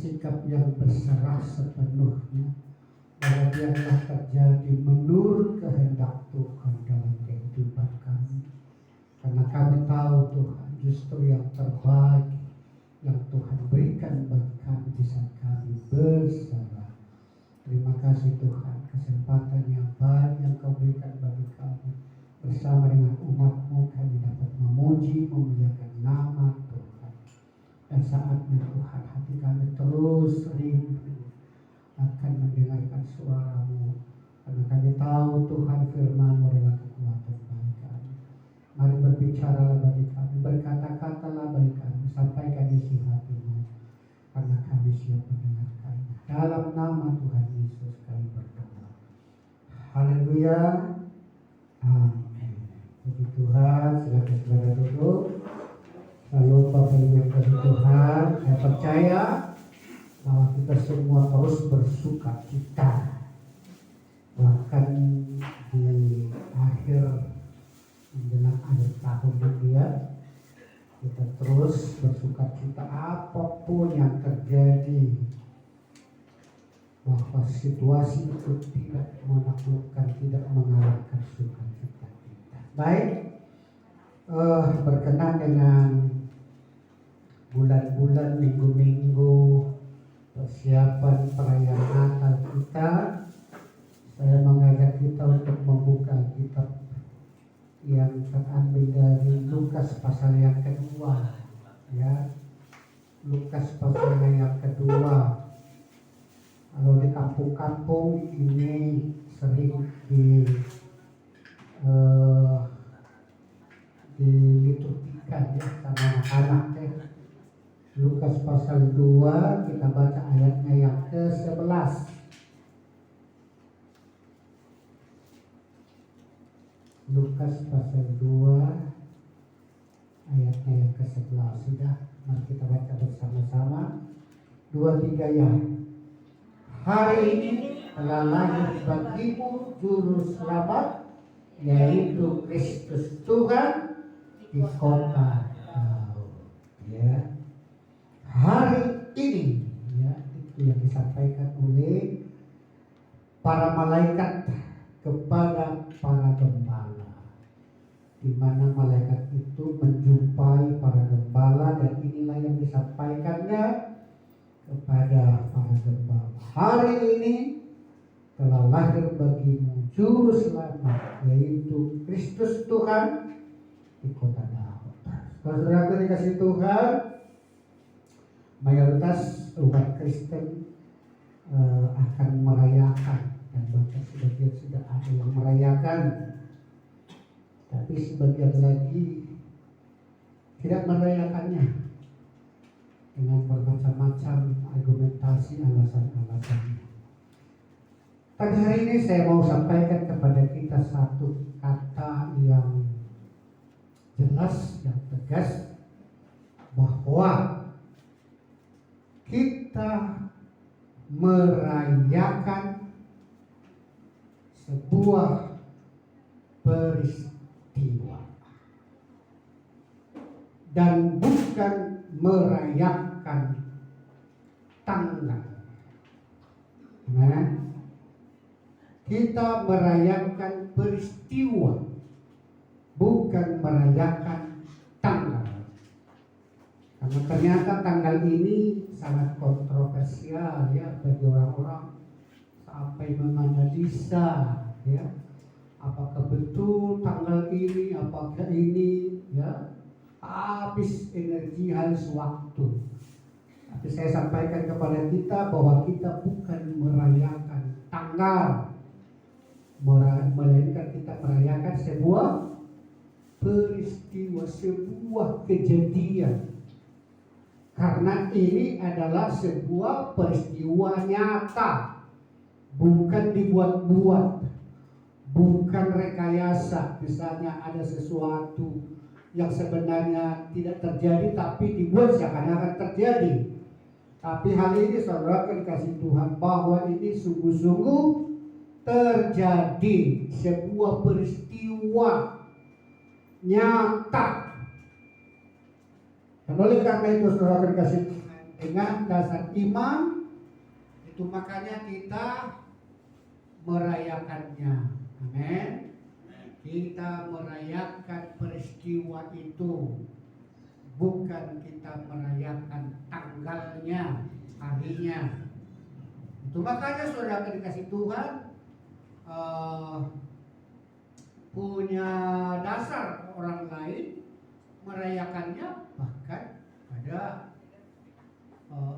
sikap yang berserah sepenuhnya bahwa biarlah terjadi menurut kehendak Tuhan dalam kehidupan kami. Karena kami tahu Tuhan justru yang terbaik yang Tuhan berikan bagi kami di saat kami berserah. Terima kasih Tuhan, kesempatan yang baik yang Kau berikan bagi kami. Bersama dengan umat-Mu kami dapat memuji, memuliakan nama Tuhan. Dan saatnya Tuhan, hati kami terus rindu akan mendengarkan suara-Mu. Karena kami tahu Tuhan firman-Mu adalah kekuatan bagi kami. Mari berbicaralah bagi kami, berkata-katalah bagi kami, sampaikan isi hati-Mu. Karena kami siap mendengarkannya. Dalam nama Tuhan Yesus kami berdoa. Haleluya. Amin. Puji Tuhan, silakan saudara duduk. Lalu Bapak Ibu yang kasih Tuhan, saya percaya bahwa kita semua terus bersuka cita. Bahkan di akhir menjelang akhir tahun ini ya, kita terus bersuka cita apapun yang terjadi, bahwa situasi itu tidak menaklukkan, tidak mengalahkan sukacita kita. Baik, berkenan dengan bulan-bulan, minggu-minggu persiapan perayaan Natal kita, saya mengajak kita untuk membuka kitab yang terambil dari Lukas pasal yang kedua, ya. Lukas pasal yang kedua. Kalau di kampung-kampung ini sering diliturgikan ya sama anak-anak ya. Lukas pasal 2 kita baca ayatnya yang ke-11. Lukas pasal 2 ayatnya yang ke-11. Sudah, mari kita baca bersama-sama. 2-3 ya. Hari ini telah lahir bagimu juru selamat, yaitu Kristus Tuhan di kota Daud. Ya. Hari ini ya, itu yang disampaikan oleh para malaikat kepada para gembala, di mana malaikat itu menjumpai para gembala, dan inilah yang disampaikannya kepada para gembala. Hari ini telah lahir bagimu juru selamat, yaitu Kristus Tuhan di kota Daud. Saudara-saudaraku dikasih Tuhan, mayoritas umat Kristen akan merayakan, dan bahkan sebagian sudah ada yang merayakan, tapi sebagian lagi tidak merayakannya dengan bermacam-macam argumentasi, alasan-alasannya. Pada hari ini saya mau sampaikan kepada kita satu kata yang jelas, yang tegas, bahwa kita merayakan sebuah peristiwa dan bukan merayakan tanggal. Nah, kita merayakan peristiwa, bukan merayakan tanggal. Karena ternyata tanggal ini sangat kontroversial ya bagi orang-orang, sampai menganalisa ya, apakah betul tanggal ini, apakah ini ya, habis energi, habis waktu. Tapi saya sampaikan kepada kita bahwa kita bukan merayakan tanggal, melainkan kita merayakan sebuah peristiwa, sebuah kejadian. Karena ini adalah sebuah peristiwa nyata, bukan dibuat-buat, bukan rekayasa. Misalnya ada sesuatu yang sebenarnya tidak terjadi tapi dibuat seakan-akan terjadi. Tapi hal ini saudara dikasih Tuhan, bahwa ini sungguh-sungguh terjadi, sebuah peristiwa nyata. Dan oleh karena itu saudara dikasih Tuhan, dengan dasar iman, itu makanya kita merayakannya. Amin. Kita merayakan peristiwa itu, bukan kita merayakan tanggalnya, harinya. Itu makanya saudara dikasih Tuhan punya dasar orang lain merayakannya bahkan pada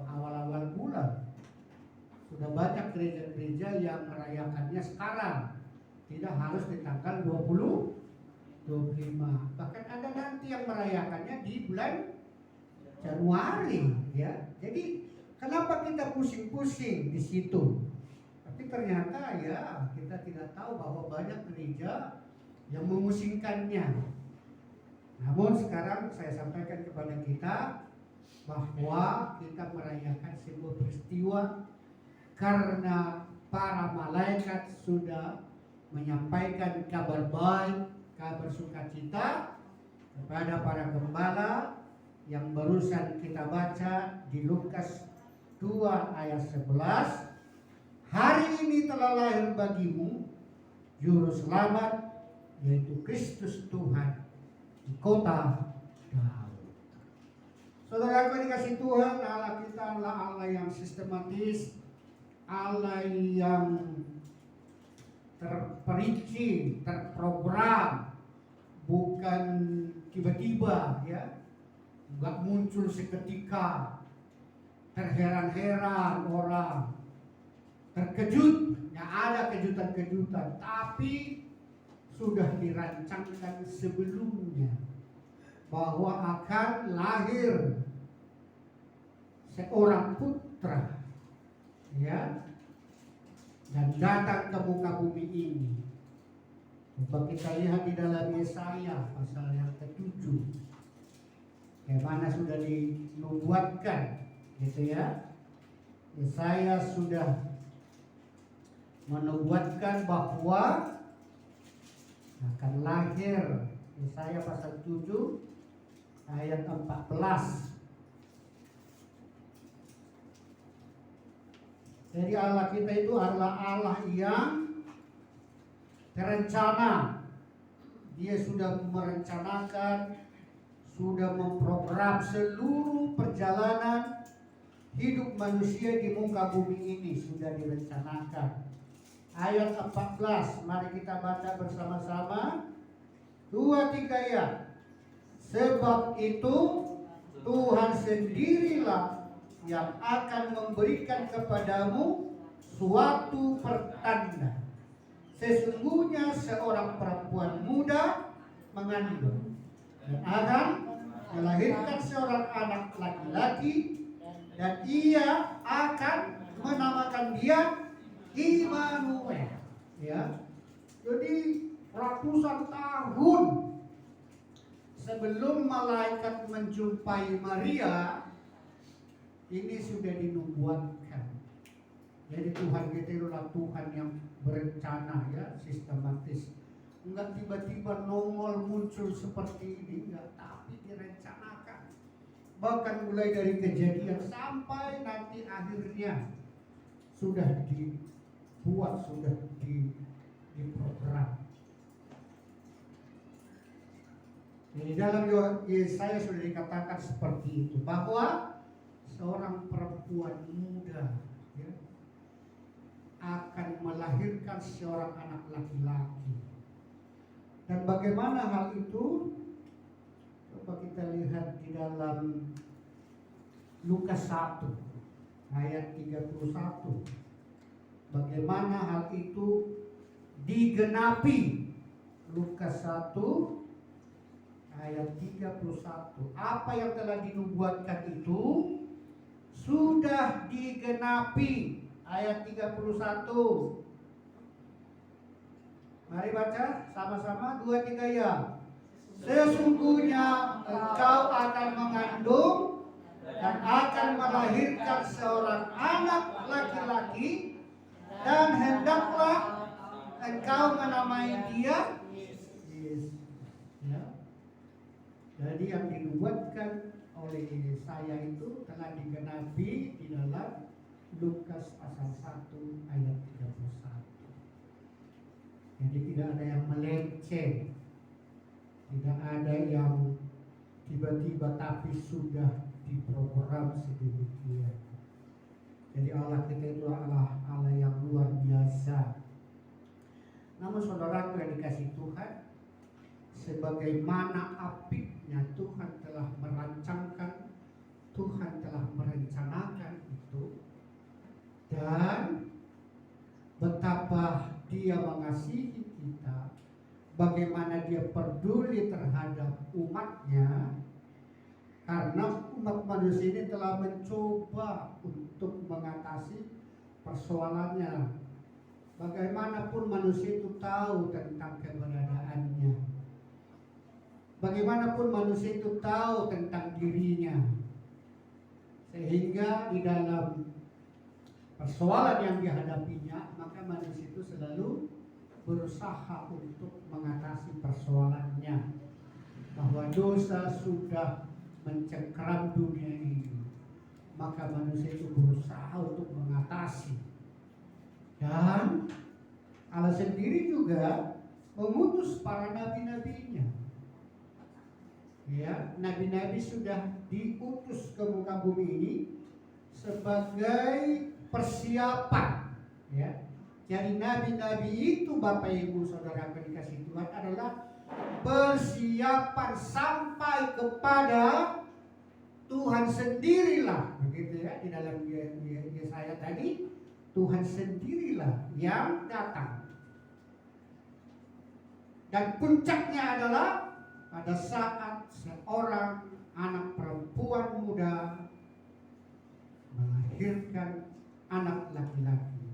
awal-awal bulan. Sudah banyak gereja-gereja yang merayakannya sekarang, tidak harus di tanggal 20, 25. Bahkan ada nanti yang merayakannya di bulan Januari, ya. Jadi kenapa kita pusing-pusing di situ? Tapi ternyata ya kita tidak tahu bahwa banyak gereja yang memusingkannya. Namun sekarang saya sampaikan kepada kita bahwa kita merayakan sebuah peristiwa karena para malaikat sudah menyampaikan kabar baik, kabar sukacita kepada para gembala yang barusan kita baca di Lukas 2 ayat 11. Hari ini telah lahir bagimu juru selamat, yaitu Kristus Tuhan di kota Daud. Saudara yang dikasih Tuhan, Allah kita adalah Allah yang sistematis, Allah yang terperinci, terprogram, bukan tiba-tiba, ya, nggak muncul seketika, terheran-heran orang, terkejut, ya ada kejutan-kejutan, tapi sudah dirancangkan sebelumnya bahwa akan lahir seorang putra, ya, dan datang ke muka bumi ini. Coba kita lihat di dalam Yesaya pasal yang ke-7, bagaimana sudah dinubuatkan, gitu ya. Yesaya sudah menubuatkan bahwa akan lahir. Yesaya pasal 7 ayat 14. Jadi Allah kita itu adalah Allah yang terencana. Dia sudah merencanakan, sudah memprogram seluruh perjalanan hidup manusia di muka bumi ini, sudah direncanakan. Ayat 14, mari kita baca bersama-sama. 2-3 ya. Sebab itu Tuhan sendirilah yang akan memberikan kepadamu suatu pertanda. Sesungguhnya seorang perempuan muda mengandung dan akan melahirkan seorang anak laki-laki, dan ia akan menamakan dia Immanuel. Ya, jadi ratusan tahun sebelum malaikat menjumpai Maria, ini sudah dinubuatkan. Jadi Tuhan kita adalah Tuhan yang berencana, ya, sistematis. Enggak tiba-tiba nongol muncul seperti ini, enggak, tapi direncanakan. Bahkan mulai dari kejadian sampai nanti akhirnya sudah dibuat, sudah diprogram. Jadi dalam Yesaya sudah dikatakan seperti itu, bahwa seorang perempuan muda, ya, akan melahirkan seorang anak laki-laki. Dan bagaimana hal itu? Coba kita lihat di dalam Lukas 1 ayat 31. Bagaimana hal itu digenapi. Lukas 1 ayat 31. Apa yang telah dinubuatkan itu sudah digenapi. Ayat 31. Mari baca sama-sama, 2-3 ya. Sesungguhnya engkau akan mengandung dan akan melahirkan seorang anak laki-laki, dan hendaklah engkau menamai dia Yesus. Ya. Jadi yang dinubuatkan oleh saya itu telah digenapi di dalam Lukas pasal 1 ayat 31. Jadi tidak ada yang melenceng, tidak ada yang tiba-tiba tapi sudah diprogram sedemikian. Jadi Allah kita itu Allah yang luar biasa. Namun saudara yang dikasih Tuhan, sebagaimana apiknya Tuhan telah merancangkan, Tuhan telah merencanakan itu, dan betapa Dia mengasihi kita, bagaimana Dia peduli terhadap umatnya, karena umat manusia ini telah mencoba untuk mengatasi persoalannya. Bagaimanapun manusia itu tahu tentang keberadaannya, bagaimanapun manusia itu tahu tentang dirinya, sehingga di dalam persoalan yang dihadapinya, maka manusia itu selalu berusaha untuk mengatasi persoalannya. Bahwa dosa sudah mencengkeram dunia ini, maka manusia itu berusaha untuk mengatasi. Dan Allah sendiri juga mengutus para nabi-nabinya. Ya, nabi-nabi sudah diutus ke muka bumi ini sebagai persiapan. Ya, jadi nabi-nabi itu, Bapak Ibu Saudara yang dikasihi Tuhan, adalah persiapan sampai kepada Tuhan sendirilah, begitu ya, di dalam Yesaya tadi, Tuhan sendirilah yang datang. Dan puncaknya adalah pada saat seorang anak perempuan muda melahirkan anak laki-laki,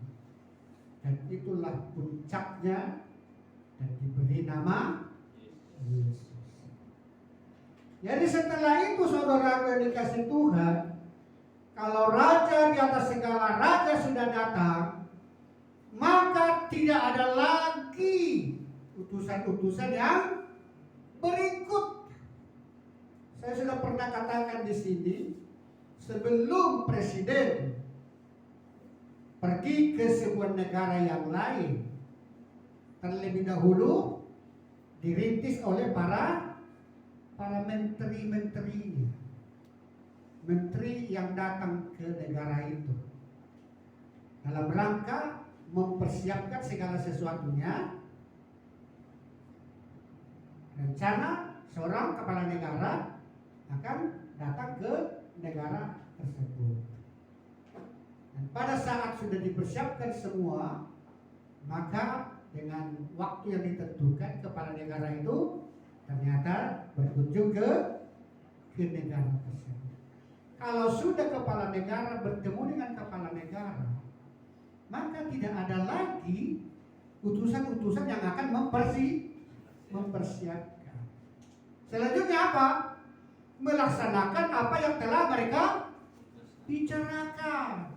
dan itulah puncaknya, dan diberi nama Yesus. Jadi setelah itu saudara yang dikasih Tuhan, kalau raja di atas segala raja sudah datang, maka tidak ada lagi utusan-utusan yang berikut. Saya sudah pernah katakan di sini, sebelum presiden pergi ke sebuah negara yang lain, terlebih dahulu dirintis oleh para menteri-menterinya, menteri yang datang ke negara itu, dalam rangka mempersiapkan segala sesuatunya. Rencana seorang kepala negara akan datang ke negara tersebut, dan pada saat sudah dipersiapkan semua, maka dengan waktu yang ditentukan, kepala negara itu ternyata berkunjung ke negara tersebut. Kalau sudah kepala negara bertemu dengan kepala negara, maka tidak ada lagi utusan-utusan yang akan mempersiapkan. Selanjutnya apa? Melaksanakan apa yang telah mereka bicarakan.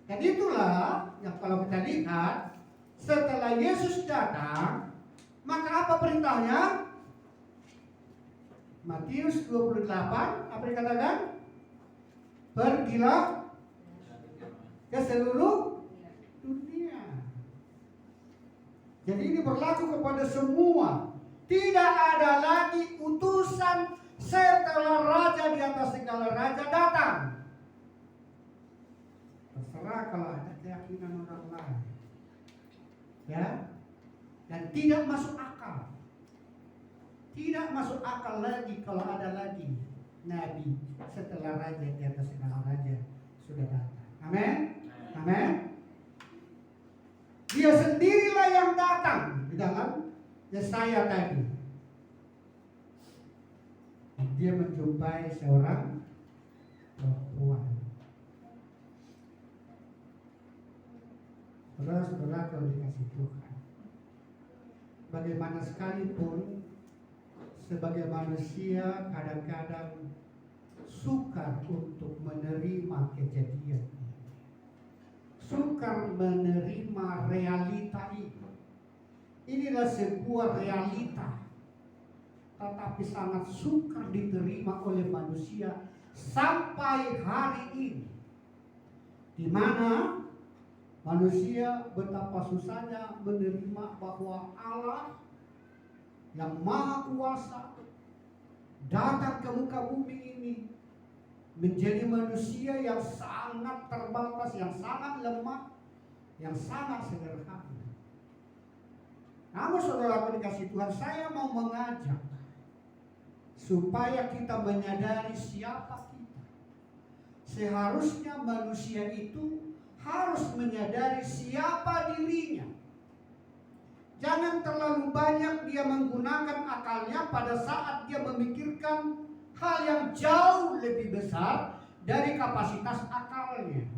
Dan itulah yang kalau kita lihat, setelah Yesus datang, maka apa perintahnya? Matius 28, apa dikatakan? Pergilah ke seluruh dunia. Jadi ini berlaku kepada semua. Tidak ada lagi utusan setelah raja di atas segala raja datang. Terserah kalau ada keyakinan orang lain. Ya, dan tidak masuk akal. Tidak masuk akal lagi kalau ada lagi nabi setelah raja di atas segala raja sudah datang. Amin. Amin. Dia sendirilah yang datang di dalam Yesaya tadi. Dia menjumpai seorang perempuan. Saudara-saudara kalau dikasih Tuhan, bagaimana sekalipun sebagai manusia kadang-kadang sukar untuk menerima kejadian, sukar menerima realita ini. Inilah sebuah realita. tetapi sangat sukar diterima oleh manusia sampai hari ini, di mana manusia betapa susahnya menerima bahwa Allah yang Maha Kuasa datang ke muka bumi ini menjadi manusia yang sangat terbatas, yang sangat lemah, yang sangat sederhana. Namun saudara dikasih Tuhan, saya mau mengajak supaya kita menyadari siapa kita. Seharusnya manusia itu harus menyadari siapa dirinya. Jangan terlalu banyak dia menggunakan akalnya pada saat dia memikirkan hal yang jauh lebih besar dari kapasitas akalnya.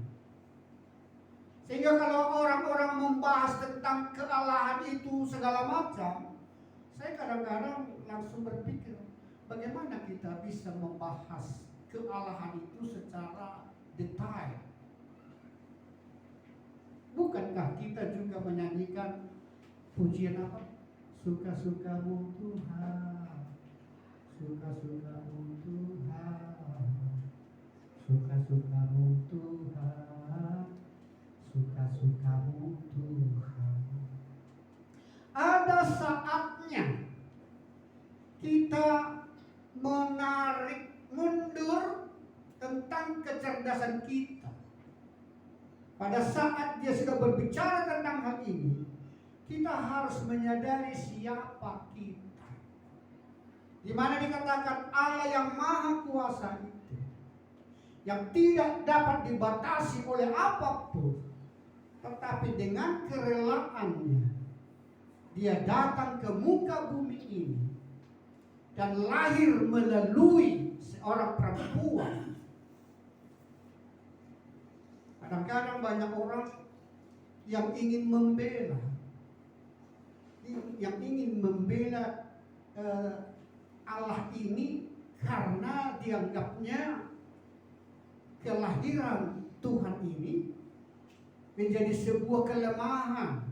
Sehingga kalau orang-orang membahas tentang kealahan itu segala macam, saya kadang-kadang langsung berpikir, bagaimana kita bisa membahas kealahan itu secara detail? Bukankah kita juga menyanyikan pujian apa? Suka-sukamu Tuhan, suka-sukamu Tuhan, suka-sukamu Tuhan, suka-sukamu Tuhan. Ada saatnya kita menarik mundur tentang kecerdasan kita. Pada saat dia sudah berbicara tentang hal ini, kita harus menyadari siapa kita. Di mana dikatakan Allah yang Maha Kuasa itu, yang tidak dapat dibatasi oleh apapun, tetapi dengan kerelaannya dia datang ke muka bumi ini dan lahir melalui seorang perempuan. Kadang-kadang banyak orang yang ingin membela Allah ini karena dianggapnya kelahiran Tuhan ini menjadi sebuah kelemahan,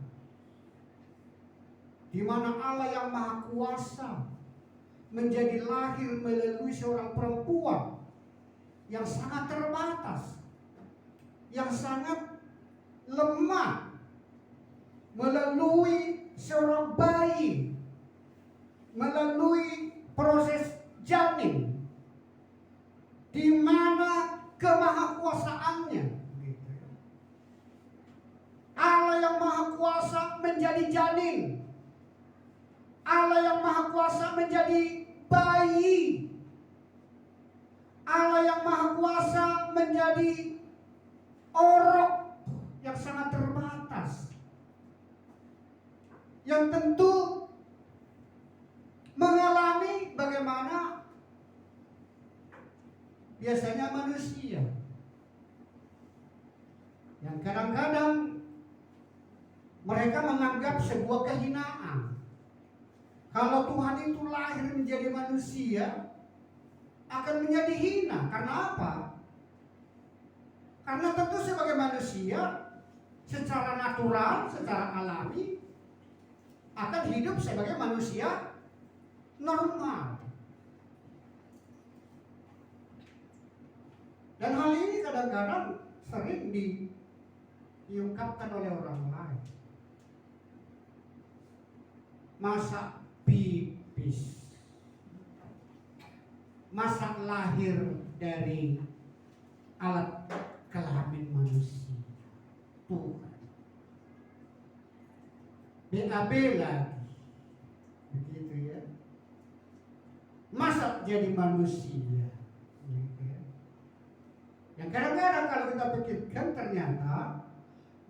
di mana Allah yang Maha Kuasa menjadi lahir melalui seorang perempuan yang sangat terbatas, yang sangat lemah, melalui seorang bayi, melalui proses janin, di mana kemahakuasaannya, Allah yang Maha Kuasa menjadi janin, Allah yang Maha Kuasa menjadi bayi, Allah yang Maha Kuasa menjadi orok yang sangat terbatas, yang tentu mengalami bagaimana biasanya manusia, yang kadang-kadang mereka menganggap sebuah kehinaan. Kalau Tuhan itu lahir menjadi manusia, akan menjadi hina. Karena apa? Karena tentu sebagai manusia, secara natural, secara alami, akan hidup sebagai manusia normal. Dan hal ini kadang-kadang sering diungkapkan oleh orang lain. Masa pipis, masa lahir dari alat kelamin manusia, Tuhan. BAB lagi, begitu ya. Masa jadi manusia, gitu ya. Yang kadang-kadang kalau kita pikirkan, ternyata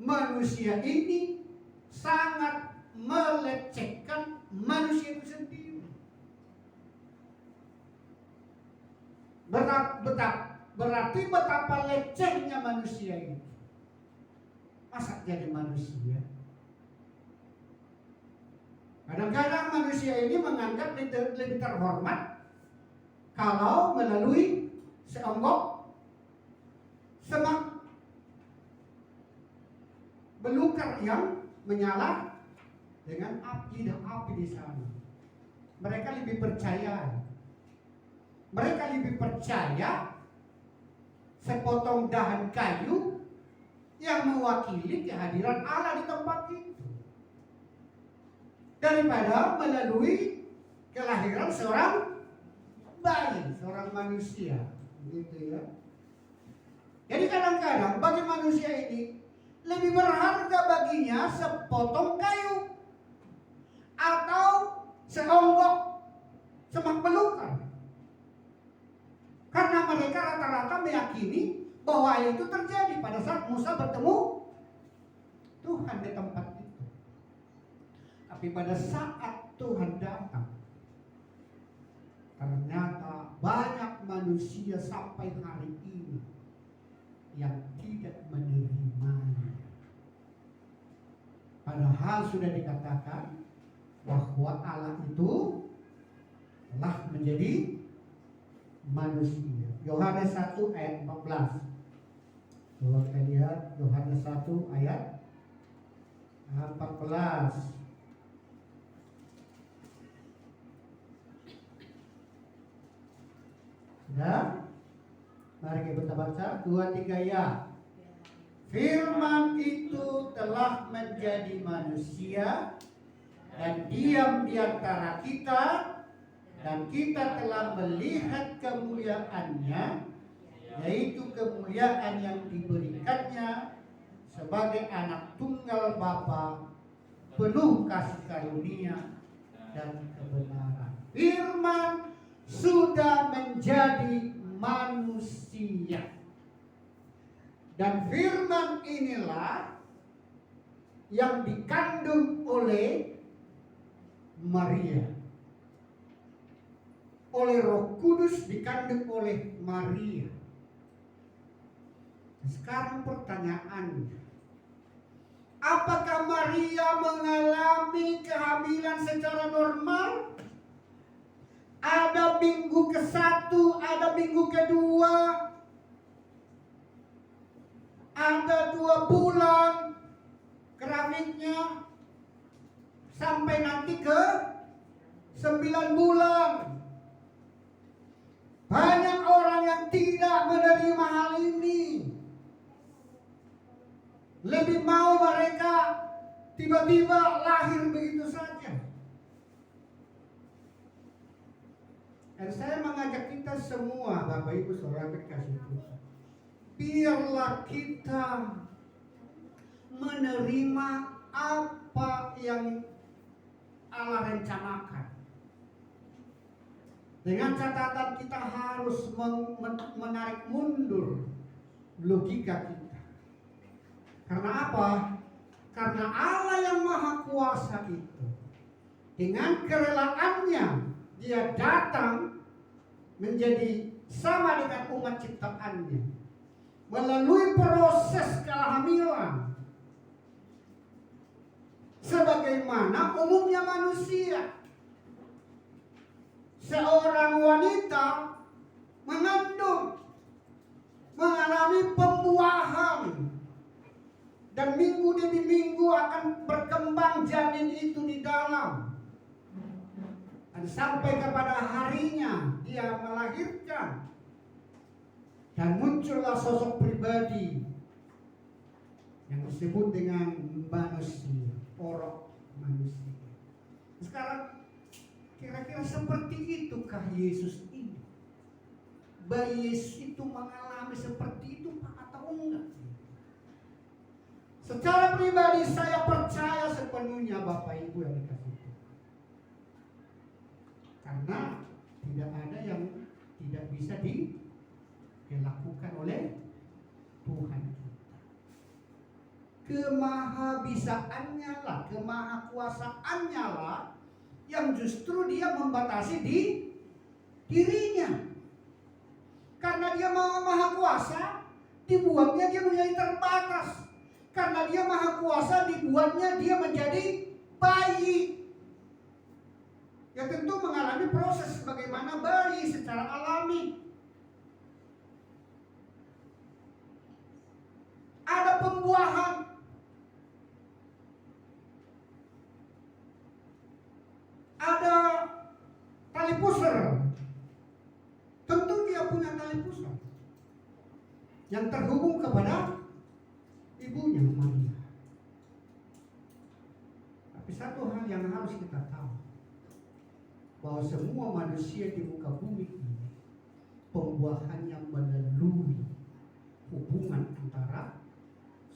manusia ini sangat melecehkan manusia itu sendiri. Berarti betapa lecehnya manusia itu. Masa jadi manusia? Kadang-kadang manusia ini menganggap lebih terhormat kalau melalui seonggok semak belukar yang menyala dengan api dan api di sana. Mereka lebih percaya. Mereka lebih percaya sepotong dahan kayu yang mewakili kehadiran Allah di tempat itu daripada melalui kelahiran seorang bayi, seorang manusia, gitu ya. Jadi kadang-kadang bagi manusia ini lebih berharga baginya sepotong kayu atau seonggok semak belukar. Karena mereka rata-rata meyakini bahwa itu terjadi pada saat Musa bertemu Tuhan di tempat itu. Tapi pada saat Tuhan datang, ternyata banyak manusia sampai hari ini yang tidak menerimanya. Padahal sudah dikatakan bahwa Allah itu telah menjadi manusia. Yohanes 1 ayat 14. Coba kita lihat Yohanes 1 ayat 14. Sudah? Mari kita baca 2-3 ya. Firman itu telah menjadi manusia dan diam di antara kita, dan kita telah melihat kemuliaannya, yaitu kemuliaan yang diberikannya sebagai anak tunggal Bapa, penuh kasih karunia dan kebenaran. Firman sudah menjadi manusia, dan firman inilah yang dikandung oleh Maria, oleh Roh Kudus, dikandung oleh Maria. Sekarang pertanyaannya, apakah Maria mengalami kehamilan secara normal? Ada minggu ke-1, ada minggu ke-2, ada 2 bulan keramiknya, sampai nanti ke 9 bulan. Banyak orang yang tidak menerima hal ini. Lebih mau mereka tiba-tiba lahir begitu saja. Dan saya mengajak kita semua, Bapak Ibu Saudara kekasih Tuhan, biarlah kita menerima apa yang Allah rencanakan. Dengan catatan kita harus menarik mundur logika kita. Karena apa? Karena Allah yang Maha Kuasa itu, dengan kerelaannya, Dia datang menjadi sama dengan umat ciptaannya melalui proses kehamilan, sebagaimana umumnya manusia. Seorang wanita mengandung, mengalami pembuahan, dan minggu demi minggu akan berkembang janin itu di dalam. Dan sampai kepada harinya dia melahirkan, dan muncullah sosok pribadi yang disebut dengan manusia, orang manusia. Sekarang kira-kira seperti itukah Yesus ini? Bayi Yesus itu mengalami seperti itu atau enggak? Secara pribadi saya percaya sepenuhnya Bapak Ibu yang dikasih Tuhan. Karena tidak ada yang tidak bisa dilakukan oleh Tuhan kita. Kemahabisaannya lah, kemahakuasaannya lah yang justru dia membatasi di dirinya. Karena dia maha kuasa, dibuatnya dia menjadi terbatas. Karena dia maha kuasa, dibuatnya dia menjadi bayi. Ya tentu mengalami proses sebagaimana bayi secara alami. Ada pembuahan, ada yang terhubung kepada ibunya Maria. Tapi satu hal yang harus kita tahu, bahwa semua manusia di muka bumi ini pembuahannya melalui hubungan antara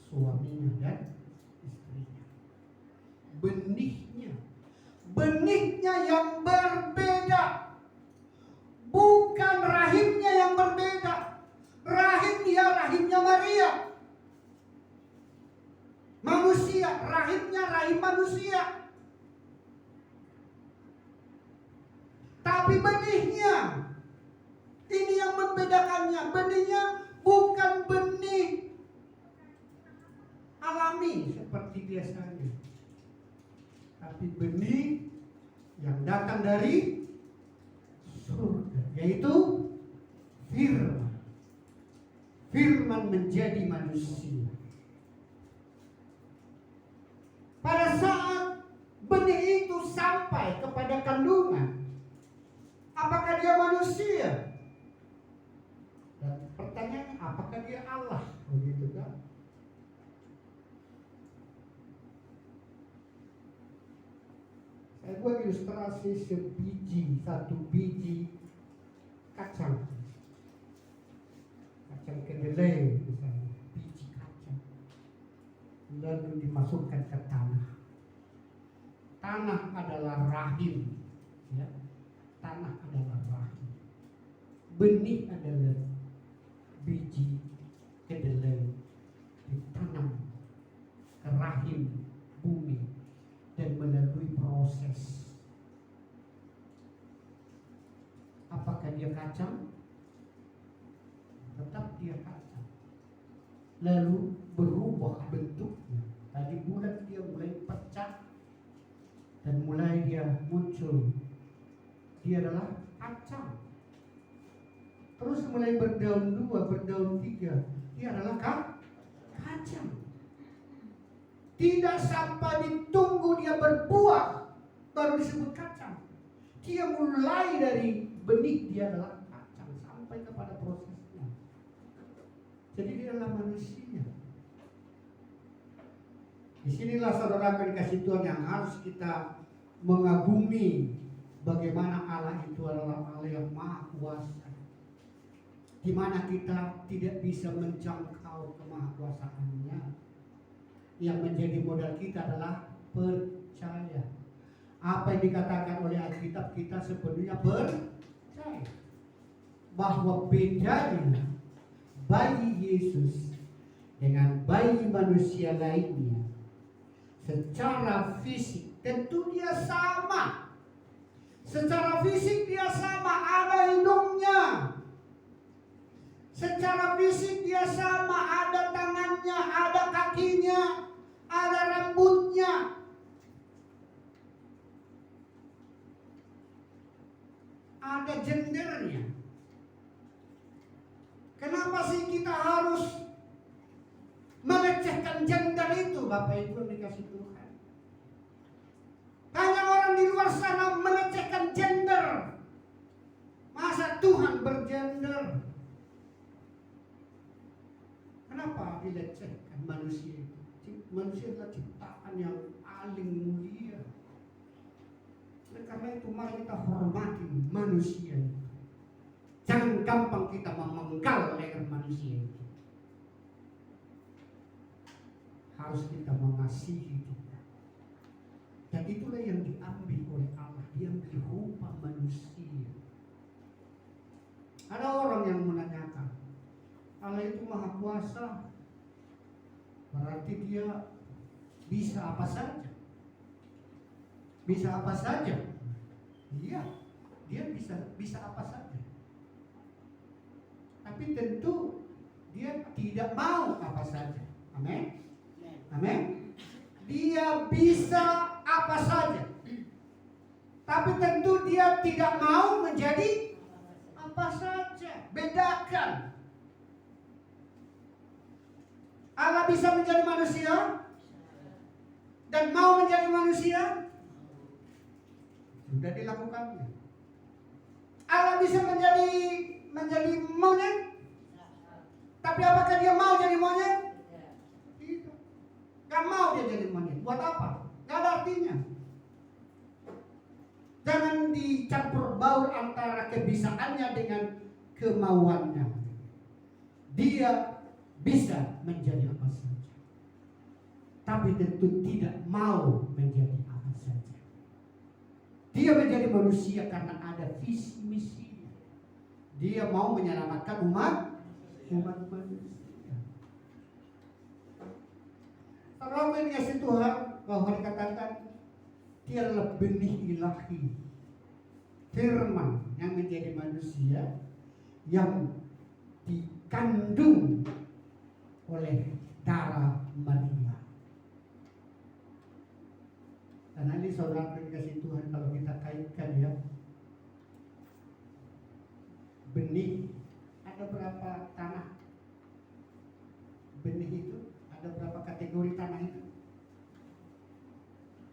suaminya dan istrinya. Benihnya yang berbeda, bukan rahimnya yang berbeda. Rahimnya Maria, manusia, rahimnya rahim manusia. Tapi benihnya, ini yang membedakannya. Benihnya bukan benih alami seperti biasanya, tapi benih yang datang dari surga, yaitu firman. Firman menjadi manusia. Pada saat benih itu sampai kepada kandungan, apakah dia manusia? Dan pertanyaannya, apakah dia Allah? Begitu kan? Saya buat ilustrasi satu biji kacang kedelai misalnya, biji kacang, lalu dimasukkan ke tanah. Tanah adalah rahim, ya. Tanah adalah rahim. Benih adalah biji kedelai, ditanam ke rahim bumi dan melalui proses. Apakah dia kacang? Tetap dia kacang. Lalu berubah bentuknya. Tadi bulat dia mulai pecah dan mulai dia muncul. Dia adalah kacang. Terus mulai berdaun 2, berdaun 3. Dia adalah kacang. Tidak sampai ditunggu dia berbuah baru disebut kacang. Dia mulai dari benih, dia adalah kacang sampai kepada prosesnya. Jadi dia adalah manusia. Disinilah saudara dikasih Tuhan yang harus kita mengagumi bagaimana Allah itu adalah Allah yang maha kuasa, di mana kita tidak bisa menjangkau kemahakuasaannya. Yang menjadi modal kita adalah percaya. Apa yang dikatakan oleh Alkitab, kita sepenuhnya percaya bahwa bedanya bayi Yesus dengan bayi manusia lainnya, secara fisik tentu dia sama. Secara fisik dia sama, ada hidungnya. Secara fisik dia sama, ada tangannya, ada kakinya, ada rambutnya. Ada gendernya. Kenapa sih kita harus melecehkan gender itu, Bapak Ibu yang dikasih Tuhan? Banyak orang di luar sana melecehkan gender. Masa Tuhan bergender? Kenapa dilecehkan manusia itu? Manusia adalah ciptaan yang paling mulia. Oleh karena itu mari kita hormati manusia itu. Jangan gampang kita memenggal leher manusia itu. Harus kita mengasihi dia. Dan itulah yang diambil oleh Allah. Dia ambil rupa manusia. Ada orang yang menanyakan, Allah itu maha kuasa, berarti dia bisa apa saja. Bisa apa saja? Iya, dia bisa apa saja. Tapi tentu dia tidak mau apa saja. Amin. Amin. Dia bisa apa saja. Tapi tentu dia tidak mau menjadi apa saja. Bedakan. Allah bisa menjadi manusia dan mau menjadi manusia. Sudah dilakukannya. Allah bisa menjadi monyet Tapi apakah dia mau jadi monyet? Tidak. Gak mau dia jadi monyet. Buat apa? Gak ada artinya. Jangan dicampur baur antara kebisaannya dengan kemauannya. Dia bisa menjadi apa saja, tapi tentu tidak mau menjadi apa saja. Dia menjadi manusia karena ada visi misinya. Dia mau menyelamatkan umat manusia. Kalau dikasih Tuhan, bahwa dikatakan dia adalah benih ilahi, firman yang menjadi manusia, yang dikandung oleh darah Maria. Karena ini saudara dikasih Tuhan, kalau kita kaitkan ya, benih, ada berapa tanah? Benih itu ada berapa kategori tanah itu?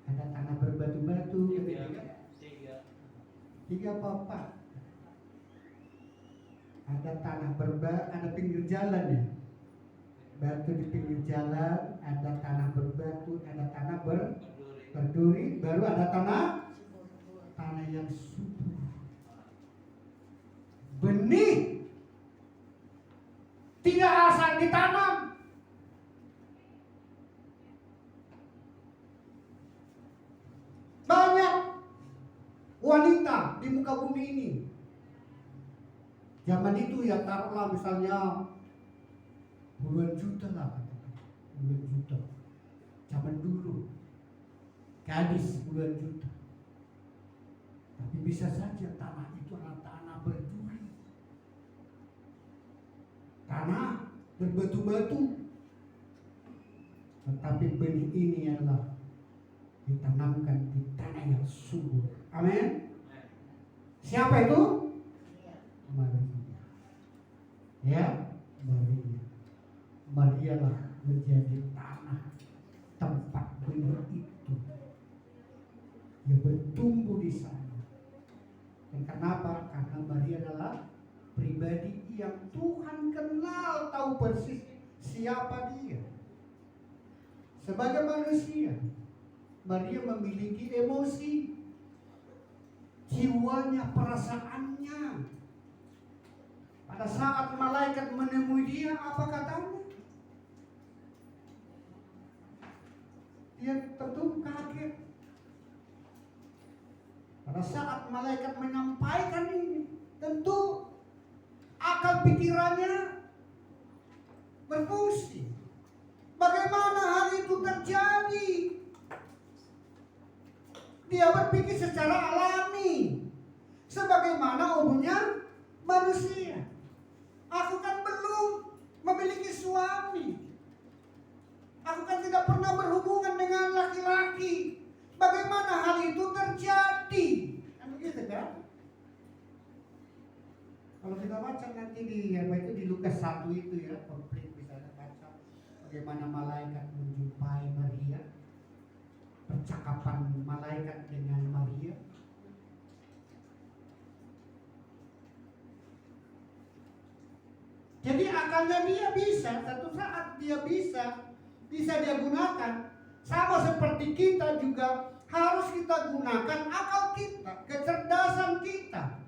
Ada tanah berbatu-batu, tiga apa empat? Ada tanah ada pinggir jalan ya, batu di pinggir jalan, ada tanah berbatu, ada tanah berduri, baru ada tanah yang subur. Benih tidak asal ditanam. Banyak wanita di muka bumi ini. Zaman itu ya taruhlah misalnya puluhan juta lah, puluhan juta. Zaman dulu gadis puluhan juta. Tapi bisa saja tanah itu adalah tanah berduri, tanah berbatu-batu. Tetapi benih ini adalah ditanamkan di tanah yang subur. Amin. Siapa itu? Maria. Ya, Maria. Maria lah menjadi tanah tempat benih itu. Dia bertumbuh di sana. Dan kenapa? Karena Maria adalah pribadi yang Tuhan kenal, tahu persis siapa dia. Sebagai manusia, Maria memiliki emosi, jiwanya, perasaannya. Pada saat malaikat menemui dia, apa katanya? Dia tentu kaget. Pada saat malaikat menyampaikan ini, tentu akal pikirannya berfungsi. Bagaimana hal itu terjadi? Dia berpikir secara alami, sebagaimana umumnya manusia. Aku kan belum memiliki suami. Aku kan tidak pernah berhubungan dengan laki-laki. Bagaimana hal itu terjadi? Kan begitu kan? Kalau kita baca nanti di Lukas 1 itu ya, konflik bisa baca bagaimana malaikat menjumpai Maria, percakapan malaikat dengan Maria. Jadi akalnya dia bisa, satu saat dia bisa dia gunakan. Sama seperti kita juga harus kita gunakan akal kita, kecerdasan kita.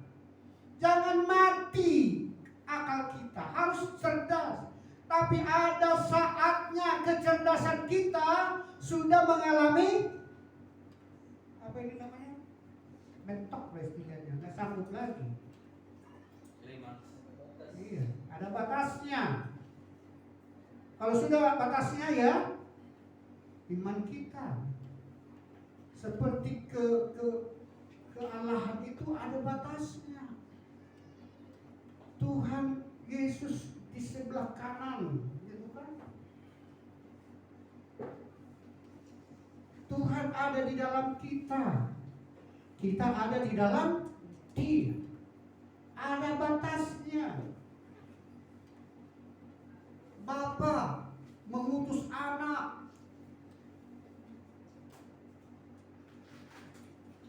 Jangan mati akal kita, harus cerdas. Tapi ada saatnya kecerdasan kita sudah mengalami apa ini namanya? Mentok istilahnya, nggak sanggup lagi. Iya, ada batasnya. Kalau sudah batasnya ya, iman kita seperti kealahan itu ada batasnya. Tuhan Yesus di sebelah kanan, gitu kan? Tuhan ada di dalam kita. Kita ada di dalam Dia. Ada batasnya. Bapa mengutus anak.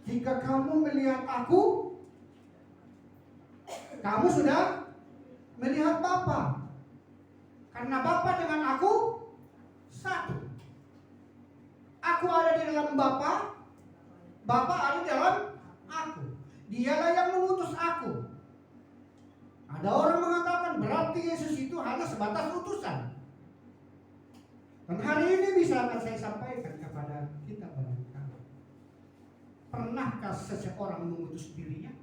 Jika kamu melihat aku, kamu sudah melihat Bapa. Karena Bapa dengan aku satu. Aku ada di dalam Bapa, Bapa ada di dalam aku. Dialah yang mengutus aku. Ada orang mengatakan berarti Yesus itu hanya sebatas utusan. Dan hari ini bisa akan saya sampaikan kepada kita barangkali. Pernahkah seseorang mengutus dirinya?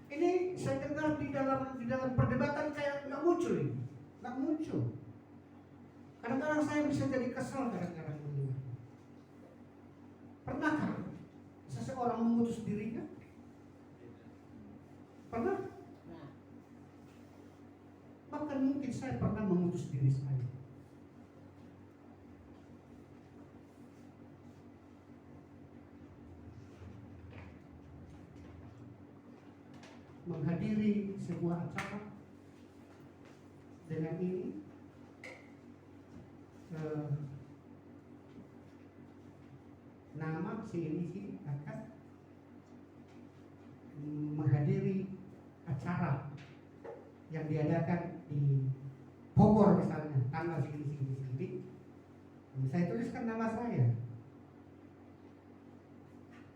Ini saya dengar di dalam perdebatan kayak nggak muncul ini, nggak muncul. Kadang-kadang saya bisa jadi kesal kadang-kadang mendengar. Pernahkah seseorang mengutus dirinya? Pernah? Bahkan mungkin saya pernah mengutus diri saya. Menghadiri sebuah acara dengan ini nama si ini akan menghadiri acara yang diadakan di Bogor misalnya tanggal segini. Saya tuliskan nama saya.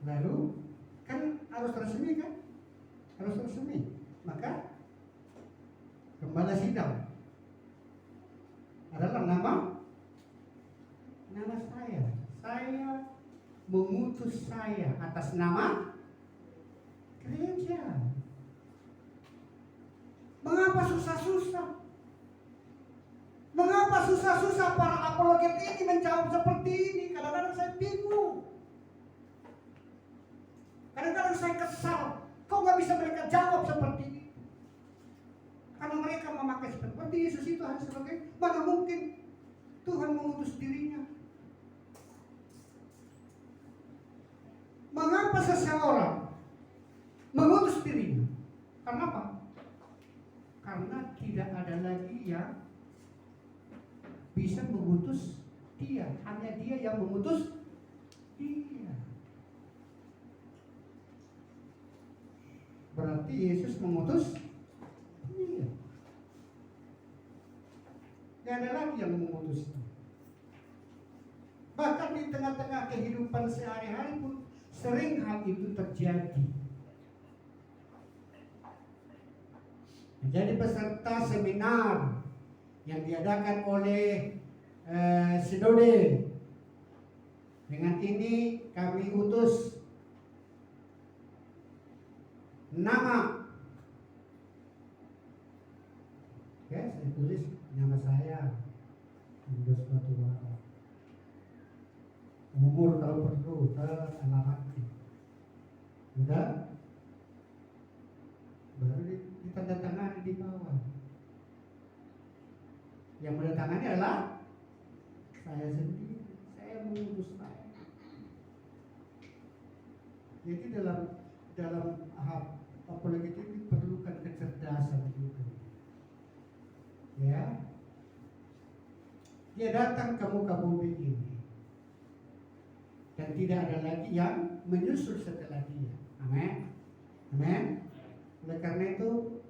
Lalu kan harus resmi kan? Harus resmi. Maka gembala sidang adalah nama saya. Saya mengutus saya atas nama gereja. Mengapa susah-susah? Mengapa susah-susah para apologet ini menjawab seperti ini? Kadang-kadang saya bingung. Kadang-kadang saya kesal. Kok nggak bisa mereka jawab seperti ini? Karena mereka memakai seperti Yesus itu hanya sebagai, mana mungkin Tuhan mengutus dirinya. Mengapa seseorang mengutus dirinya? Karena apa? Karena tidak ada lagi yang bisa mengutus dia. Hanya dia yang mengutus dia. Berarti Yesus mengutus dia. Tidak ada lagi yang mengutusnya. Bahkan di tengah-tengah kehidupan sehari-hari pun sering hal itu terjadi. Menjadi peserta seminar yang diadakan oleh Sinode. Dengan ini kami utus nama. Ya, saya tulis nama saya Yunus Batubara. Umur kalau perlu, alamatnya. Sudah? Baru ditandatangani di bawah. Yang menandatangani adalah saya sendiri. Saya mengutus saya. Jadi dalam apalagi itu diperlukan kecerdasan juga. Ya, dia datang ke muka bumi ini dan tidak ada lagi yang menyusul setelah dia. Amin. Amin. Oleh karena itu,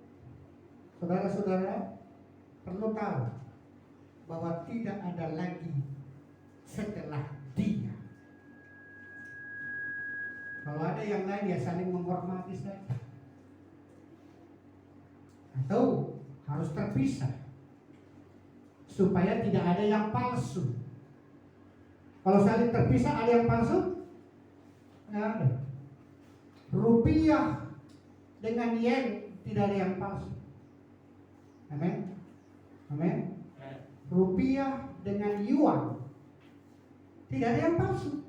saudara-saudara perlu tahu bahwa tidak ada lagi setelah dia. Kalau ada yang lain ya saling menghormati saja. Atau harus terpisah supaya tidak ada yang palsu. Kalau saling terpisah ada yang palsu? Nggak ada. Rupiah dengan yen tidak ada yang palsu. Amin. Amin. Rupiah dengan yuan tidak ada yang palsu.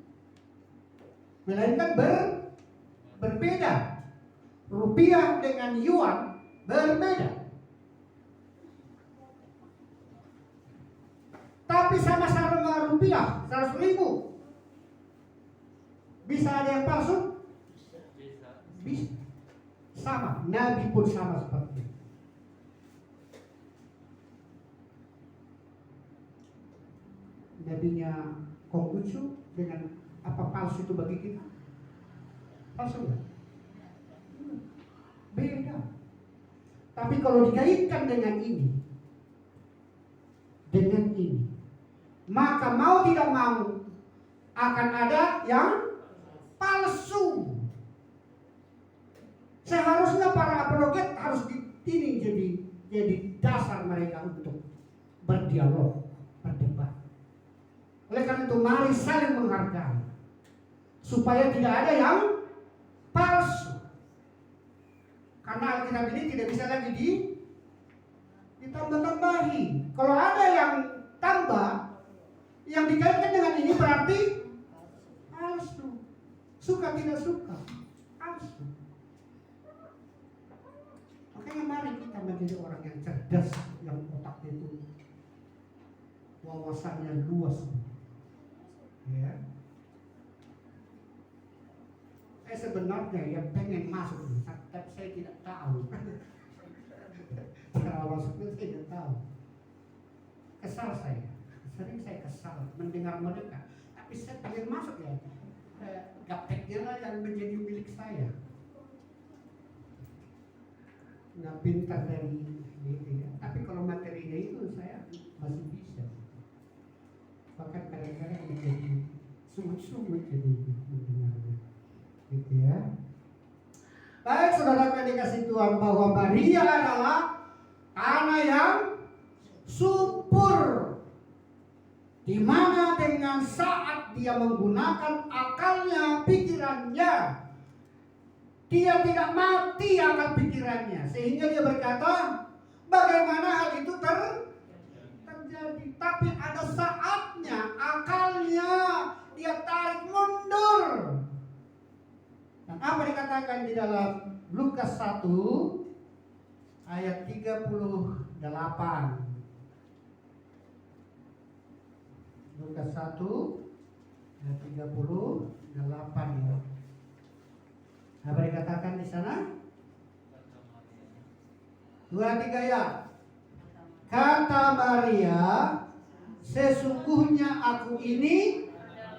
Melainkan berbeda. Rupiah dengan yuan berbeda. Tapi sama-sama rupiah 100.000. Bisa ada yang palsu? Bisa. Sama. Nabi pun sama seperti itu. Nabinya Konghucu dengan apa palsu itu bagi kita? Palsu enggak? Beda. Tapi kalau dikaitkan dengan ini, maka mau tidak mau akan ada yang palsu. Seharusnya para apologet harus ini jadi dasar mereka untuk berdialog, berdebat. Oleh karena itu mari saling menghargai supaya tidak ada yang palsu. Karena Alkitab ini tidak bisa lagi ditambah-tambahi. Kalau ada yang tambah, yang dikaitkan dengan ini berarti palsu. Suka tidak suka, palsu. Makanya mari kita menjadi orang yang cerdas, yang otaknya itu wawasannya luas. Ya. Saya sebenarnya yang pengen masuk, tapi saya tidak tahu. Cara masuknya saya tidak tahu. Kesal saya, sering saya kesal mendengar mereka. Tapi saya pengen masuk ya. Gapteknya lah yang menjadi milik saya. Nggak pintar dari gitu ya. Tapi kalau materinya itu saya masih bisa. Bahkan kadang-kadang menjadi sungguh-sungguh jadi mendengarnya. Gitu ya. Baik saudara yang dikasih Tuhan, bahwa Maria adalah tanah yang subur, di mana dengan saat dia menggunakan akalnya, pikirannya, dia tidak mati akal pikirannya, sehingga dia berkata, bagaimana hal itu terjadi? Tapi ada saatnya akalnya dia tarik mundur. Dan apa dikatakan di dalam Lukas 1 ayat 38. Lukas 1 ayat 38 ya. Apa dikatakan di sana? 2, 3 ya. Kata Maria, sesungguhnya aku ini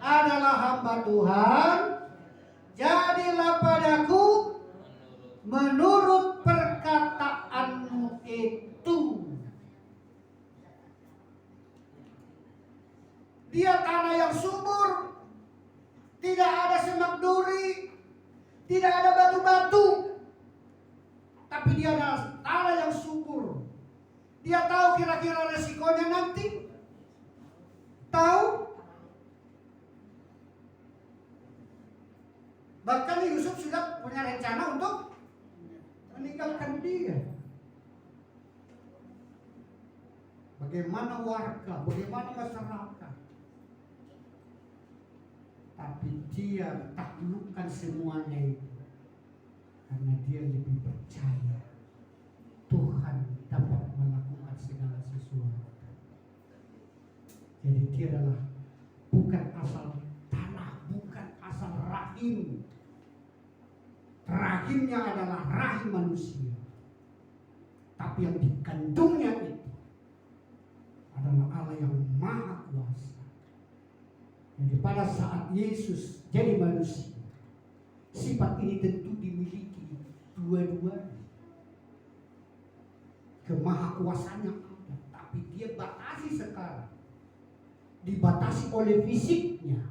adalah hamba Tuhan, jadilah padaku menurut perkataanmu itu. Dia tanah yang subur, tidak ada semak duri, tidak ada batu-batu, tapi dia adalah tanah yang subur. Dia tahu kira-kira resikonya nanti, tahu. Bahkan Yusuf sudah punya rencana untuk meninggalkan dia. Bagaimana warga, bagaimana masyarakat. Tapi dia taklukkan semuanya itu. Karena dia lebih percaya Tuhan dapat melakukan segala sesuatu. Jadi dia adalah bukan asal tanah, bukan asal rahim. Rahimnya adalah rahim manusia. Tapi yang dikandungnya itu adalah Allah yang maha kuasa. Jadi pada saat Yesus jadi manusia, sifat ini tentu dimiliki dua-duanya. Kemahakuasaannya ada, tapi dia batasi sekarang. Dibatasi oleh fisiknya.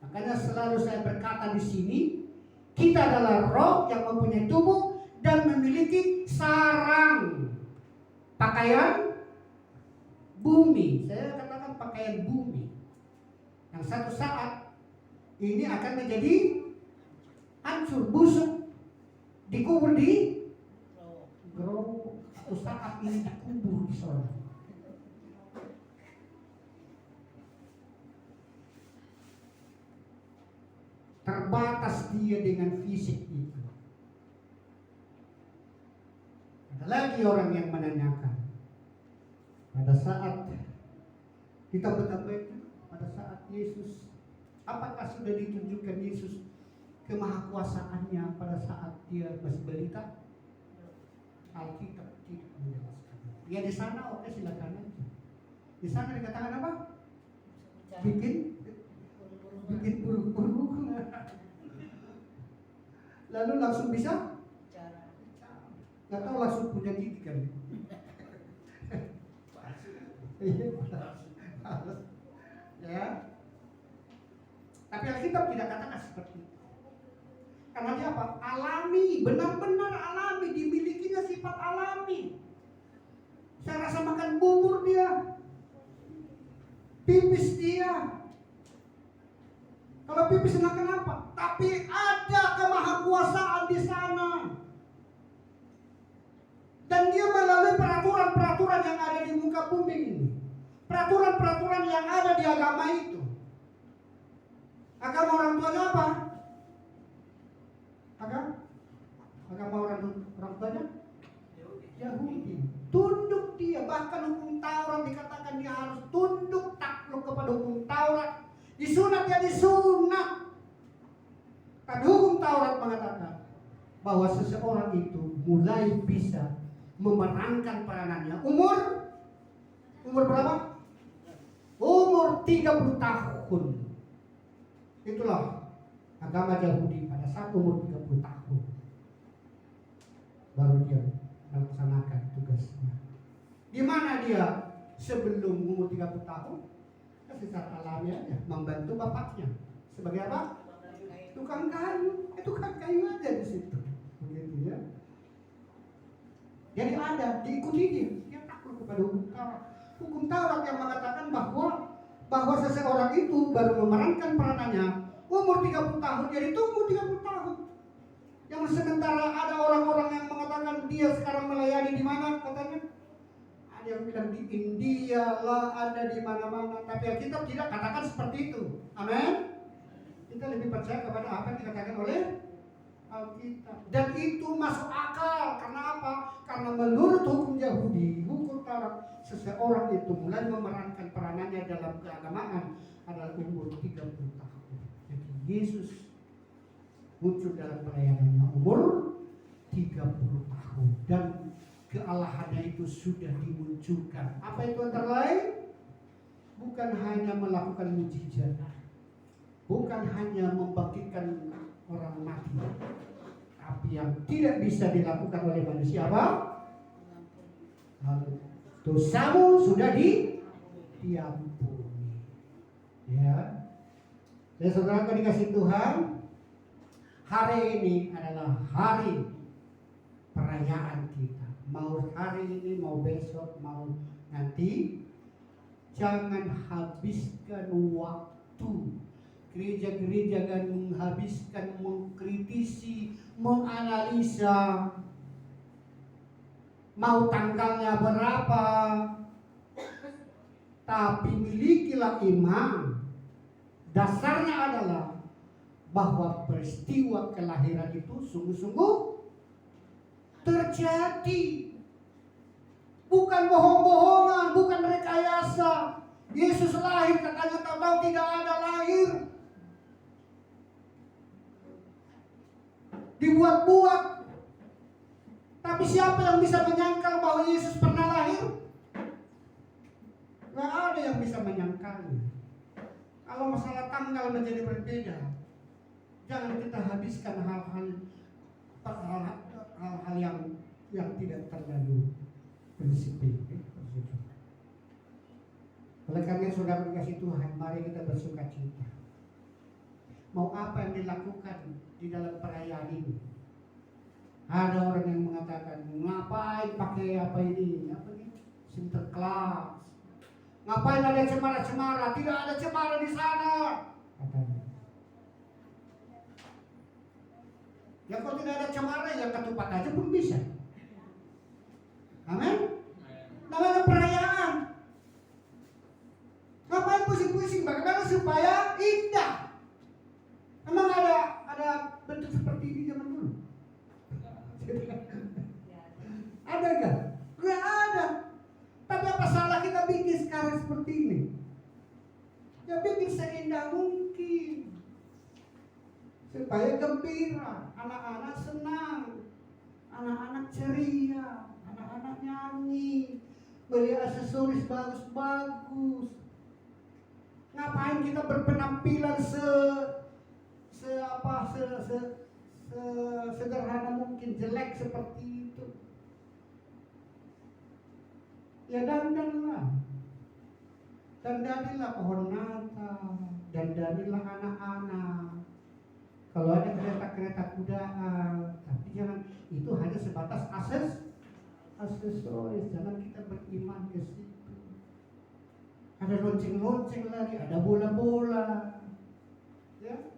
Makanya selalu saya berkata di sini, kita adalah roh yang mempunyai tubuh dan memiliki sarang. Pakaian bumi. Saya katakan pakaian bumi. Yang satu saat ini akan menjadi hancur, busuk, dikubur di grow. Satu saat ini dikubur di sana. Terbatas dia dengan fisik itu. Ada lagi orang yang menanyakan, pada saat kita betapa itu, pada saat Yesus, apakah sudah ditunjukkan Yesus kemahakuasaannya pada saat dia masih balita? Alkitab tidak menjelaskan. Ya di sana, oke silakan aja. Di sana dikatakan apa? Bikin buru-buru. Lalu langsung bisa? Nggak tahu langsung punya gigi kan? Ya. Tapi Alkitab tidak katakan seperti itu. Karena dia apa? Alami, benar-benar alami, dimilikinya sifat alami. Saya rasa makan bubur dia, pipis dia. Kalau pipis enak kenapa? Tapi ada kemahakuasaan di sana. Dan dia melalui peraturan-peraturan yang ada di muka bumi ini. Peraturan-peraturan yang ada di agama itu. Agama orang tuanya apa? Agama orang tuanya Yahudi. Tunduk dia, bahkan hukum Taurat dikatakan dia harus tunduk takluk kepada hukum Taurat. Disunat ya disunat. Tapi hukum Taurat mengatakan bahwa seseorang itu mulai bisa memerankan peranannya umur berapa? Umur 30 tahun. Itulah agama Yahudi pada saat umur 30 tahun baru dia melaksanakan tugasnya. Di mana dia sebelum umur 30 tahun? Secara alami aja membantu bapaknya sebagai apa? Tukang kayu. Tukang kayu aja di situ. Begitu ya. Jadi ada, diikuti dia takluk kepada hukum Taurat. Hukum Taurat yang mengatakan bahwa seseorang itu baru memerankan peranannya umur 30 tahun, jadi tunggu 30 tahun. Yang sementara ada orang-orang yang mengatakan dia sekarang melayani di mana katanya? Ada yang bilang di India lah, ada di mana-mana. Tapi Alkitab tidak katakan seperti itu. Amin. Kita lebih percaya kepada apa yang dikatakan oleh Alkitab. Dan itu masuk akal. Karena apa? Karena menurut hukum Yahudi, hukum Taurat, seseorang itu mulai memerankan peranannya dalam keagamaan adalah umur 30 tahun. Jadi Yesus muncul dalam pelayanannya umur 30 tahun. Dan kealahannya itu sudah dimunculkan. Apa itu antara lain? Bukan hanya melakukan mujizat, bukan hanya membangkitkan orang mati, tapi yang tidak bisa dilakukan oleh manusia apa? Dosamu sudah diampuni. Ya. Dan saudara dikasih Tuhan, hari ini adalah hari perayaan kita. Mau hari ini, mau besok, mau nanti, jangan habiskan waktu. Gereja-gereja kan menghabiskan, mengkritisi, menganalisa mau tanggalnya berapa. Tapi milikilah iman. Dasarnya adalah bahwa peristiwa kelahiran itu sungguh-sungguh terjadi. Bukan bohong-bohongan, bukan rekayasa. Yesus lahir, katanya tahu-tahu tidak ada lahir. Dibuat-buat. Tapi siapa yang bisa menyangkal bahwa Yesus pernah lahir? Gak ada yang bisa menyangkalnya. Kalau masalah tanggal menjadi berbeda, jangan kita habiskan hal-hal yang tidak terlalu prinsipil. Oleh karena saudara dikasih Tuhan, mari kita bersuka cita. Mau apa yang dilakukan di dalam perayaan ini? Ada orang yang mengatakan, ngapain pakai apa ini? Apa ini? Sinterklas. Ngapain ada cemara-cemara? Tidak ada cemara di sana, katanya. Ya kalau tidak ada cemara, ya ketupat aja pun bisa. Amin. Namanya perayaan. Ngapain pusing-pusing? Bagaimana supaya indah? Emang ada bentuk seperti ini zaman dulu? Ada enggak? Enggak ada. Tapi apa salah kita bikin sekarang seperti ini? Ya bikin seindah mungkin, supaya gembira, anak-anak senang, anak-anak ceria, anak-anak nyanyi, beli aksesoris bagus-bagus. Ngapain kita berpenampilan sederhana mungkin, jelek seperti itu? Ya dandanlah. Dan dandanilah pohon Natal, dandanilah anak-anak. Kalau ada kereta-kereta kudaan, tapi jangan itu hanya sebatas aksesoris. Jangan kita beriman ke situ. Ada lonceng-lonceng lagi, ada bola-bola, ya.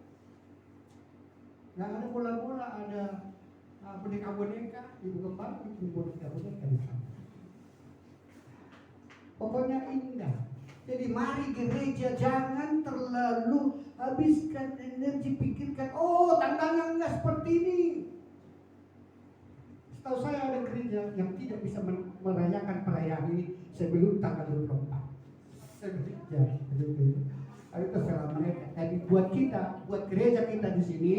Nggak ada bola-bola, ada boneka-boneka, ibu kembang bikin boneka-boneka di sana. Pokoknya indah. Jadi mari gereja jangan terlalu habiskan energi pikirkan, oh tanggalnya enggak seperti ini. Setahu saya ada gereja yang tidak bisa merayakan perayaan ini sebelum tanggal 24. Itu salah mereka. Tapi buat kita, buat gereja kita di sini,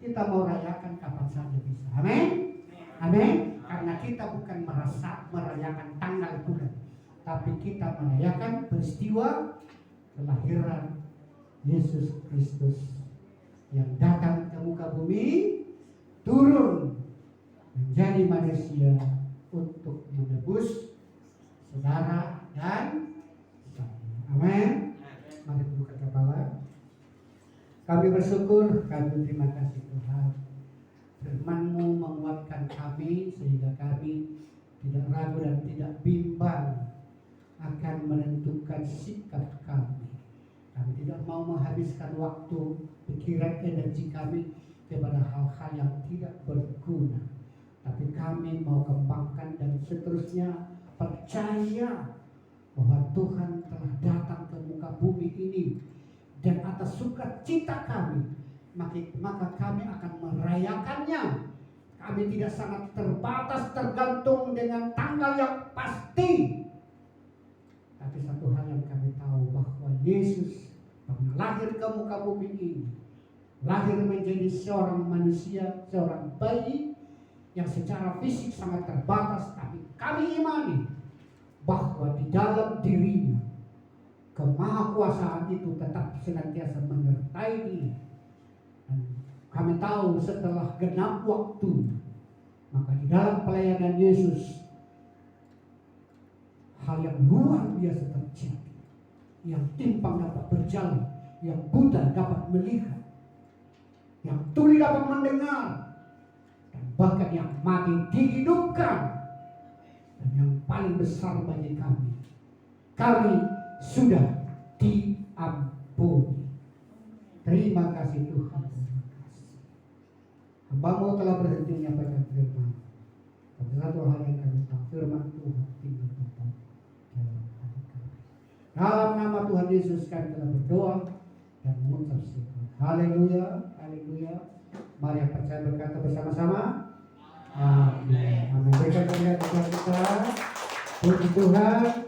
kita mau rayakan kapan saja bisa. Amin. Amin. Karena kita bukan merayakan tanggal bulan, tapi kita merayakan peristiwa kelahiran Yesus Kristus yang datang ke muka bumi, turun menjadi manusia untuk menebus saudara dan saya. Amin. Mari tundukkan kepala. Kami bersyukur, kami terima kasih Tuhan. Firman-Mu menguatkan kami sehingga kami tidak ragu dan tidak bimbang akan menentukan sikap kami. Kami tidak mau menghabiskan waktu, pikiran, energi kami kepada hal-hal yang tidak berguna. Tapi kami mau kembangkan dan seterusnya percaya bahwa Tuhan telah datang ke muka bumi ini, dan atas sukacita kami, maka kami akan merayakannya. Kami tidak sangat terbatas tergantung dengan tanggal yang pasti. Tapi satu hal yang kami tahu, bahwa Yesus pernah lahir ke muka bumi ini, lahir menjadi seorang manusia, seorang bayi yang secara fisik sangat terbatas. Tapi kami imani bahwa di dalam dirinya kemahakuasaan itu tetap senantiasa menyertai dia. Dan kami tahu setelah genap waktu, maka di dalam pelayanan Yesus hal yang luar biasa terjadi. Yang timpang dapat berjalan, yang buta dapat melihat, yang tuli dapat mendengar, dan bahkan yang mati dihidupkan. Dan yang paling besar bagi kami sudah diampuni. Terima kasih Tuhan. Terima kasih. Hamba-Mu telah berhenti menyampaikan firman. Tapi satu hal yang kami tahu, firman Tuhan tinggal tetap dalam hati kami. Dalam nama Tuhan Yesus kami telah berdoa dan mengucap syukur. Haleluya, haleluya. Mari yang percaya berkata bersama-sama. Amin. Amin. Berikan kemuliaan Tuhan kita. Puji Tuhan.